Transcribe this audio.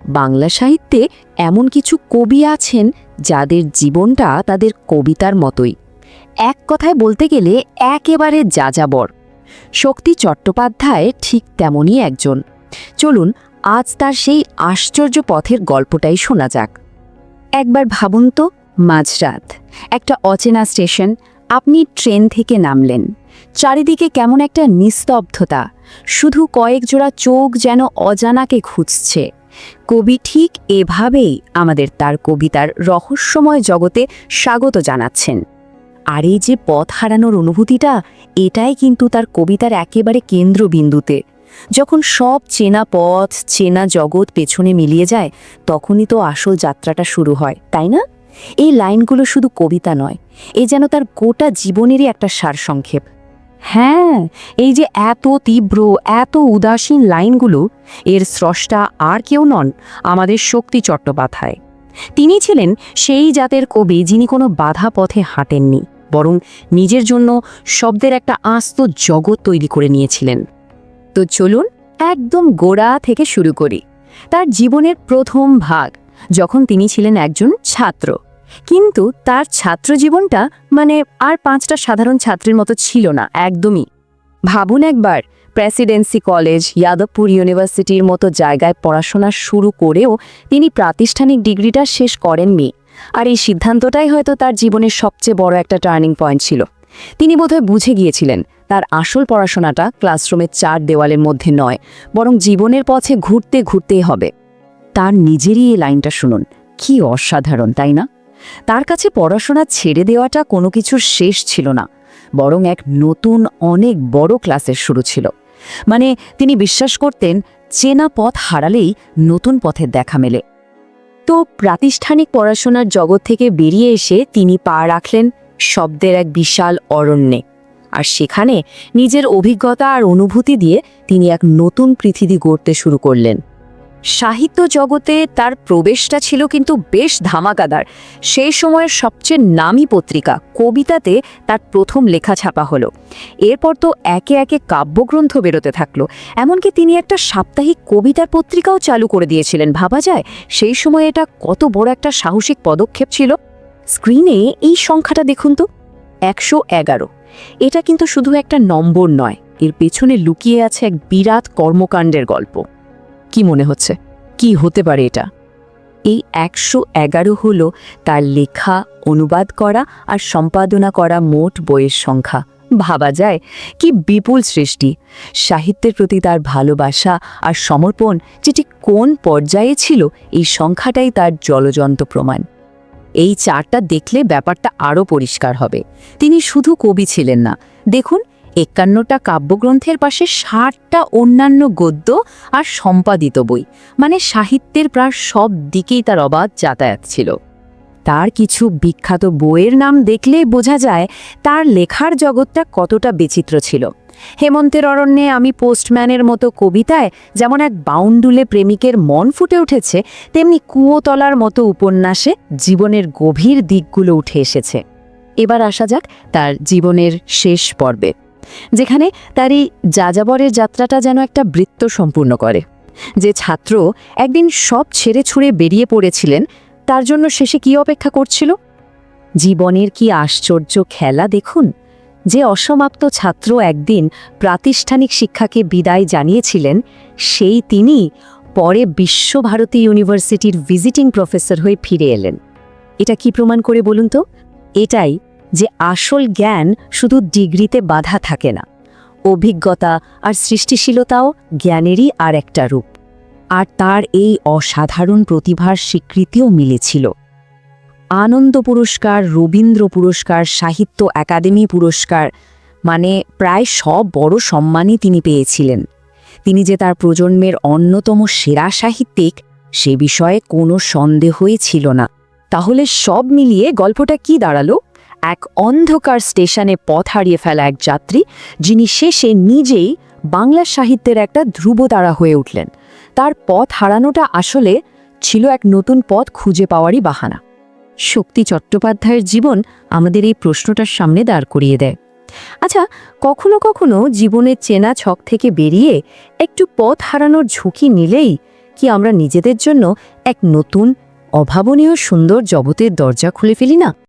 বাংলা সাহিত্যে এমন কিছু কবি আছেন যাদের জীবনটা তাদের কবিতার মতোই, এক কথায় বলতে গেলে একেবারে যাযাবর। শক্তি চট্টোপাধ্যায় ঠিক তেমনই একজন। চলুন আজ তার সেই আশ্চর্য পথের গল্পটাই শোনা যাক। একবার ভাবুন তো, মাঝরাত, একটা অচেনা স্টেশন, আপনি ট্রেন থেকে নামলেন। চারিদিকে কেমন একটা নিস্তব্ধতা, শুধু কয়েক জোড়া চোখ যেন অজানাকে খুঁজছে। কবি ঠিক এভাবেই আমাদের তার কবিতার রহস্যময় জগতে স্বাগত জানাচ্ছেন। আর এই যে পথ হারানোর অনুভূতিটা, এটাই কিন্তু তার কবিতার একেবারে কেন্দ্রবিন্দুতে। যখন সব চেনা পথ, চেনা জগৎ পেছনে মিলিয়ে যায়, তখনই তো আসল যাত্রাটা শুরু হয়, তাই না? এই লাইনগুলো শুধু কবিতা নয়, এ যেন তার গোটা জীবনেরই একটা সারসংক্ষেপ। হ্যাঁ, এই যে এত তীব্র, এত উদাসীন লাইনগুলো, এর স্রষ্টা আর কেউ নন, আমাদের শক্তি চট্টোপাধ্যায়। তিনি ছিলেন সেই জাতের কবি যিনি কোনো বাধা পথে হাঁটেননি, বরং নিজের জন্য শব্দের একটা আস্ত জগৎ তৈরি করে নিয়েছিলেন। তো চলুন একদম গোড়া থেকে শুরু করি। তার জীবনের প্রথম ভাগ, যখন তিনি ছিলেন একজন ছাত্র। কিন্তু তার ছাত্র জীবনটা মানে আর পাঁচটা সাধারণ ছাত্রের মতো ছিল না, একদমই। ভাবুন একবার, প্রেসিডেন্সি কলেজ, যাদবপুর ইউনিভার্সিটির মতো জায়গায় পড়াশোনা শুরু করেও তিনি প্রাতিষ্ঠানিক ডিগ্রিটা শেষ করেননি। আর এই সিদ্ধান্তটাই হয়তো তার জীবনের সবচেয়ে বড় একটা টার্নিং পয়েন্ট ছিল। তিনি বোধহয় বুঝে গিয়েছিলেন তার আসল পড়াশোনাটা ক্লাসরুমের চার দেওয়ালের মধ্যে নয়, বরং জীবনের পথে ঘুরতে ঘুরতেই হবে। তার নিজেরই এই লাইনটা শুনুন, কি অসাধারণ, তাই না? তার কাছে পড়াশোনা ছেড়ে দেওয়াটা কোনো কিছুর শেষ ছিল না, বরং এক নতুন অনেক বড় ক্লাসের শুরু ছিল। মানে তিনি বিশ্বাস করতেন, চেনা পথ হারালেই নতুন পথের দেখা মেলে। তো প্রাতিষ্ঠানিক পড়াশোনার জগৎ থেকে বেরিয়ে এসে তিনি পা রাখলেন শব্দের এক বিশাল অরণ্যে। আর সেখানে নিজের অভিজ্ঞতা আর অনুভূতি দিয়ে তিনি এক নতুন পৃথিবী গড়তে শুরু করলেন। সাহিত্য জগতে তার প্রবেশটা ছিল কিন্তু বেশ ধামাকাদার। সেই সময়ের সবচেয়ে নামী পত্রিকা কবিতাতে তার প্রথম লেখা ছাপা হলো। এরপর তো একে একে কাব্যগ্রন্থ বেরোতে থাকলো, এমনকি তিনি একটা সাপ্তাহিক কবিতার পত্রিকাও চালু করে দিয়েছিলেন। ভাবা যায় সেই সময় এটা কত বড় একটা সাহসিক পদক্ষেপ ছিল। স্ক্রিনে এই সংখ্যাটা দেখুন তো, 111। এটা কিন্তু শুধু একটা নম্বর নয়, এর পেছনে লুকিয়ে আছে এক বিরাট কর্মকাণ্ডের গল্প। কি মনে হচ্ছে, কি হতে পারে এটা? এই 111 হলো তার লেখা, অনুবাদ করা আর সম্পাদনা করা মোট বইয়ের সংখ্যা। ভাবা যায় কি বিপুল সৃষ্টি! সাহিত্যের প্রতি তার ভালোবাসা আর সমর্পণ যেটি কোন পর্যায়ে ছিল, এই সংখ্যাটাই তার জ্বলজ্বন্ত প্রমাণ। এই চারটা দেখলে ব্যাপারটা আরও পরিষ্কার হবে। তিনি শুধু কবি ছিলেন না, দেখুন 51টা কাব্যগ্রন্থের পাশে 60টা অন্যান্য গদ্য আর সম্পাদিত বই, মানে সাহিত্যের প্রায় সব দিকেই তার অবাধ যাতায়াত ছিল। তার কিছু বিখ্যাত বইয়ের নাম দেখলে বোঝা যায় তার লেখার জগৎটা কতটা বিচিত্র ছিল। হেমন্তের অরণ্যে আমি পোস্টম্যানের মতো কবিতায় যেমন এক বাউন্ডুলে প্রেমিকের মন ফুটে উঠেছে, তেমনি কুয়োতলার মতো উপন্যাসে জীবনের গভীর দিকগুলো উঠে এসেছে। এবার আসা যাক তার জীবনের শেষ পর্বে, যেখানে তার এই যাযাবরের যাত্রাটা যেন একটা বৃত্ত সম্পূর্ণ করে। যে ছাত্র একদিন সব ছেড়ে ছুড়ে বেরিয়ে পড়েছিলেন, তার জন্য শেষে কি অপেক্ষা করছিল? জীবনের কি আশ্চর্য খেলা দেখুন। যে অসমাপ্ত ছাত্র একদিন প্রাতিষ্ঠানিক শিক্ষাকে বিদায় জানিয়েছিলেন, সেই তিনি পরে বিশ্বভারতী ইউনিভার্সিটির ভিজিটিং প্রফেসর হয়ে ফিরে এলেন। এটা কি প্রমাণ করে বলুন তো? এটাই যে আসল জ্ঞান শুধু ডিগ্রিতে বাধা থাকে না, অভিজ্ঞতা আর সৃষ্টিশীলতাও জ্ঞানেরই আর একটা রূপ। আর তার এই অসাধারণ প্রতিভার স্বীকৃতিও মিলেছিল। আনন্দ পুরস্কার, রবীন্দ্র পুরস্কার, সাহিত্য একাডেমি পুরস্কার, মানে প্রায় সব বড় সম্মানই তিনি পেয়েছিলেন। তিনি যে তার প্রজন্মের অন্যতম সেরা সাহিত্যিক, সে বিষয়ে কোনো সন্দেহই ছিল না। তাহলে সব মিলিয়ে গল্পটা কি দাঁড়ালো? এক অন্ধকার স্টেশনে পথ হারিয়ে ফেলা এক যাত্রী, যিনি শেষে নিজেই বাংলা সাহিত্যের একটা ধ্রুবতারা হয়ে উঠলেন। তার পথ হারানোটা আসলে ছিল এক নতুন পথ খুঁজে পাওয়ারই বাহানা। শক্তি চট্টোপাধ্যায়ের জীবন আমাদের এই প্রশ্নটার সামনে দাঁড় করিয়ে দেয়। আচ্ছা, কখনো কখনো জীবনের চেনা ছক থেকে বেরিয়ে একটু পথ হারানোর ঝুঁকি নিলেই কি আমরা নিজেদের জন্য এক নতুন অভাবনীয় সুন্দর জগতের দরজা খুলে ফেলি না?